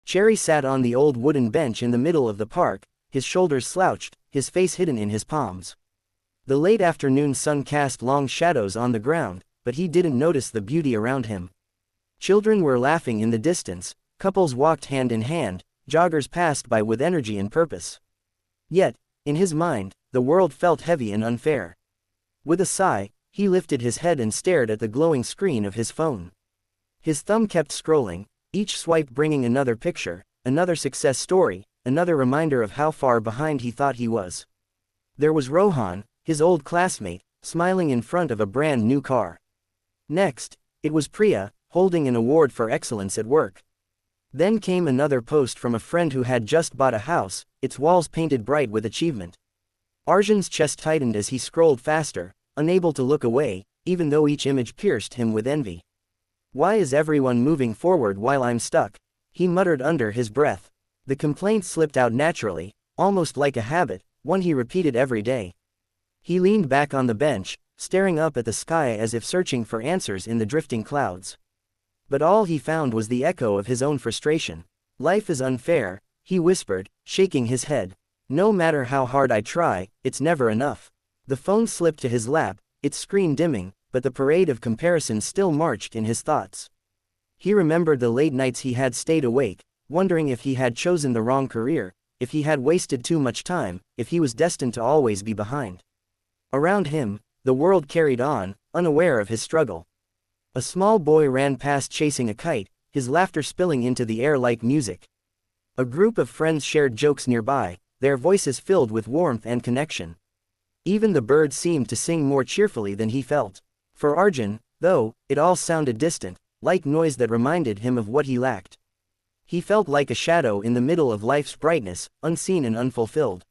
Cherry sat on the old wooden bench in the middle of the park, his shoulders slouched, his face hidden in his palms. The late afternoon sun cast long shadows on the ground, but he didn't notice the beauty around him. Children were laughing in the distance, couples walked hand in hand, joggers passed by with energy and purpose. Yet, in his mind, the world felt heavy and unfair. With a sigh, he lifted his head and stared at the glowing screen of his phone. His thumb kept scrolling, each swipe bringing another picture, another success story, another reminder of how far behind he thought he was. There was Rohan, his old classmate, smiling in front of a brand new car. Next, it was Priya, holding an award for excellence at work. Then came another post from a friend who had just bought a house, its walls painted bright with achievement. Arjun's chest tightened as he scrolled faster, unable to look away, even though each image pierced him with envy. Why is everyone moving forward while I'm stuck? He muttered under his breath. The complaint slipped out naturally, almost like a habit, one he repeated every day. He leaned back on the bench, staring up at the sky as if searching for answers in the drifting clouds. But all he found was the echo of his own frustration. Life is unfair, he whispered, shaking his head. No matter how hard I try, it's never enough. The phone slipped to his lap, its screen dimming, but the parade of comparison still marched in his thoughts. He remembered the late nights he had stayed awake, wondering if he had chosen the wrong career, if he had wasted too much time, if he was destined to always be behind. Around him, the world carried on, unaware of his struggle. A small boy ran past chasing a kite, his laughter spilling into the air like music. A group of friends shared jokes nearby, their voices filled with warmth and connection. Even the birds seemed to sing more cheerfully than he felt. For Arjun, though, it all sounded distant, like noise that reminded him of what he lacked. He felt like a shadow in the middle of life's brightness, unseen and unfulfilled.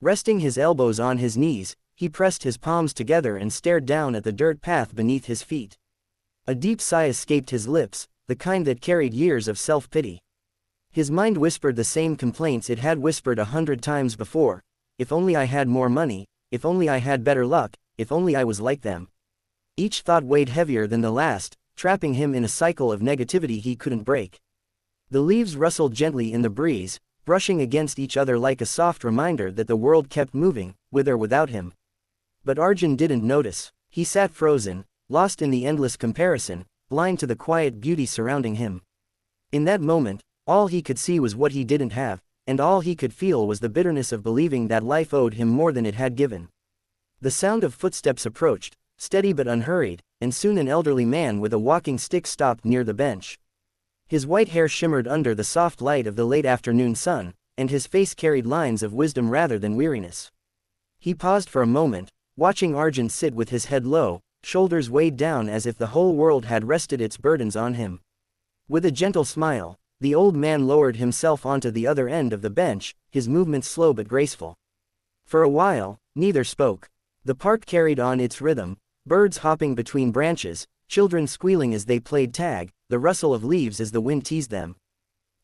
Resting his elbows on his knees, he pressed his palms together and stared down at the dirt path beneath his feet. A deep sigh escaped his lips, the kind that carried years of self-pity. His mind whispered the same complaints it had whispered 100 times before. If only I had more money, if only I had better luck, if only I was like them. Each thought weighed heavier than the last, trapping him in a cycle of negativity he couldn't break. The leaves rustled gently in the breeze, brushing against each other like a soft reminder that the world kept moving, with or without him. But Arjun didn't notice. He sat frozen, lost in the endless comparison, blind to the quiet beauty surrounding him. In that moment, all he could see was what he didn't have, and all he could feel was the bitterness of believing that life owed him more than it had given. The sound of footsteps approached, steady but unhurried, and soon an elderly man with a walking stick stopped near the bench. His white hair shimmered under the soft light of the late afternoon sun, and his face carried lines of wisdom rather than weariness. He paused for a moment, watching Arjun sit with his head low, shoulders weighed down as if the whole world had rested its burdens on him. With a gentle smile, the old man lowered himself onto the other end of the bench, his movements slow but graceful. For a while, neither spoke. The park carried on its rhythm, birds hopping between branches, children squealing as they played tag, the rustle of leaves as the wind teased them.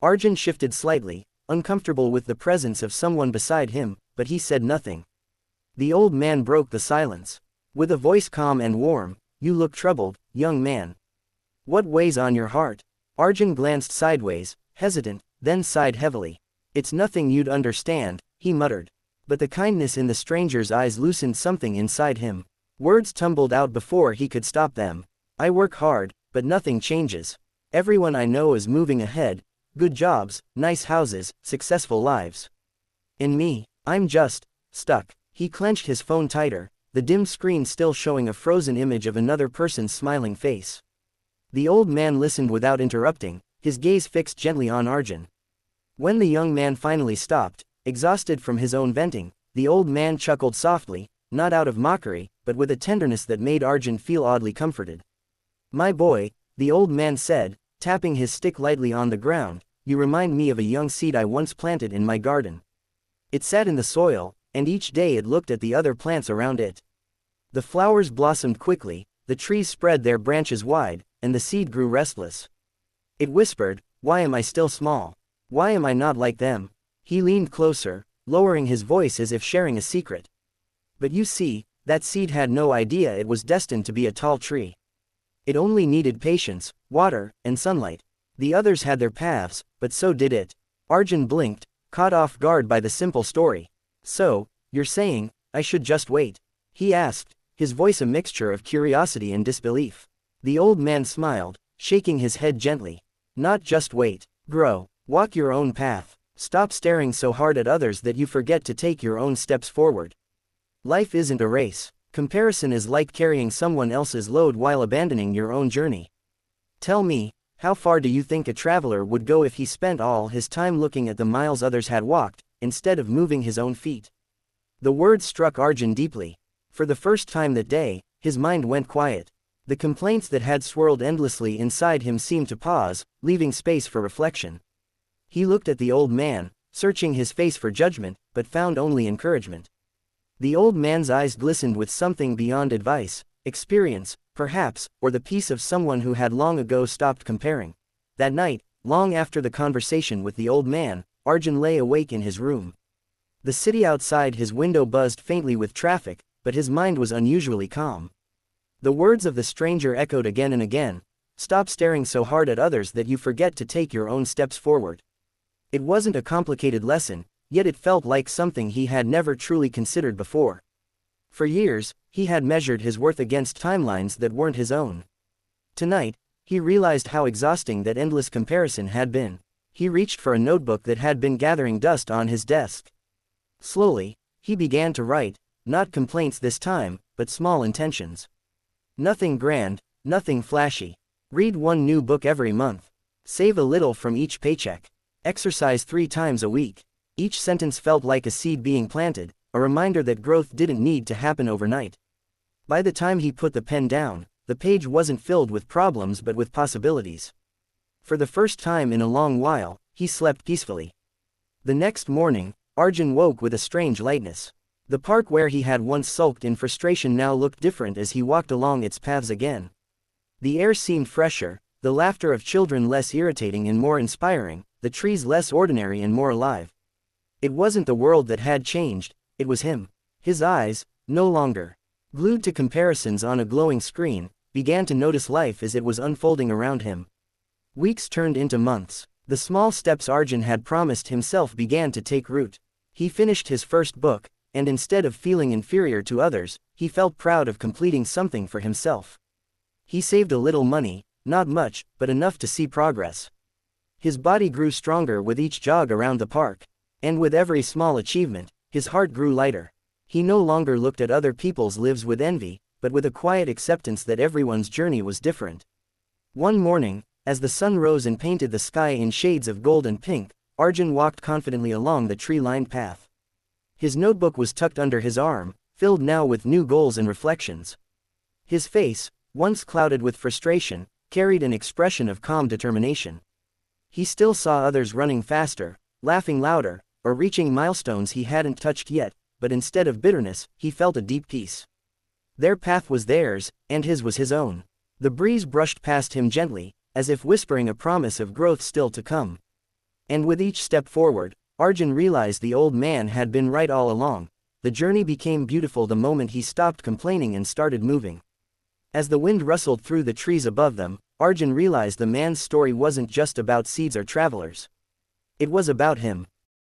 Arjun shifted slightly, uncomfortable with the presence of someone beside him, but he said nothing. The old man broke the silence. With a voice calm and warm, "You look troubled, young man. What weighs on your heart?" Arjun glanced sideways, hesitant, then sighed heavily. "It's nothing you'd understand," he muttered. But the kindness in the stranger's eyes loosened something inside him. Words tumbled out before he could stop them. "I work hard, but nothing changes. Everyone I know is moving ahead, good jobs, nice houses, successful lives. And me, I'm just stuck." He clenched his phone tighter, the dim screen still showing a frozen image of another person's smiling face. The old man listened without interrupting, his gaze fixed gently on Arjun. When the young man finally stopped, exhausted from his own venting, the old man chuckled softly, not out of mockery, but with a tenderness that made Arjun feel oddly comforted. "My boy," the old man said, tapping his stick lightly on the ground, "you remind me of a young seed I once planted in my garden. It sat in the soil, and each day it looked at the other plants around it. The flowers blossomed quickly, the trees spread their branches wide, and the seed grew restless. It whispered, 'Why am I still small? Why am I not like them?' He leaned closer, lowering his voice as if sharing a secret. But you see, that seed had no idea it was destined to be a tall tree. It only needed patience, water, and sunlight. The others had their paths, but so did it. Arjun blinked, caught off guard by the simple story. So, you're saying, I should just wait? He asked, his voice a mixture of curiosity and disbelief. The old man smiled, shaking his head gently. Not just wait. Grow. Walk your own path. Stop staring so hard at others that you forget to take your own steps forward. Life isn't a race. Comparison is like carrying someone else's load while abandoning your own journey. Tell me, how far do you think a traveler would go if he spent all his time looking at the miles others had walked, instead of moving his own feet? The words struck Arjun deeply. For the first time that day, his mind went quiet. The complaints that had swirled endlessly inside him seemed to pause, leaving space for reflection. He looked at the old man, searching his face for judgment, but found only encouragement. The old man's eyes glistened with something beyond advice, experience, perhaps, or the peace of someone who had long ago stopped comparing. That night, long after the conversation with the old man, Arjun lay awake in his room. The city outside his window buzzed faintly with traffic, but his mind was unusually calm. The words of the stranger echoed again and again, "Stop staring so hard at others that you forget to take your own steps forward." It wasn't a complicated lesson, yet it felt like something he had never truly considered before. For years, he had measured his worth against timelines that weren't his own. Tonight, he realized how exhausting that endless comparison had been. He reached for a notebook that had been gathering dust on his desk. Slowly, he began to write, not complaints this time, but small intentions. Nothing grand, nothing flashy. Read one new book every month. Save a little from each paycheck. Exercise 3 times a week. Each sentence felt like a seed being planted, a reminder that growth didn't need to happen overnight. By the time he put the pen down, the page wasn't filled with problems but with possibilities. For the first time in a long while, he slept peacefully. The next morning, Arjun woke with a strange lightness. The park where he had once sulked in frustration now looked different as he walked along its paths again. The air seemed fresher, the laughter of children less irritating and more inspiring, the trees less ordinary and more alive. It wasn't the world that had changed, it was him. His eyes, no longer glued to comparisons on a glowing screen, began to notice life as it was unfolding around him. Weeks turned into months. The small steps Arjun had promised himself began to take root. He finished his first book, and instead of feeling inferior to others, he felt proud of completing something for himself. He saved a little money, not much, but enough to see progress. His body grew stronger with each jog around the park. And with every small achievement, his heart grew lighter. He no longer looked at other people's lives with envy, but with a quiet acceptance that everyone's journey was different. One morning, as the sun rose and painted the sky in shades of gold and pink, Arjun walked confidently along the tree-lined path. His notebook was tucked under his arm, filled now with new goals and reflections. His face, once clouded with frustration, carried an expression of calm determination. He still saw others running faster, laughing louder, or reaching milestones he hadn't touched yet, but instead of bitterness, he felt a deep peace. Their path was theirs, and his was his own. The breeze brushed past him gently, as if whispering a promise of growth still to come. And with each step forward, Arjun realized the old man had been right all along. The journey became beautiful the moment he stopped complaining and started moving. As the wind rustled through the trees above them, Arjun realized the man's story wasn't just about seeds or travelers. It was about him.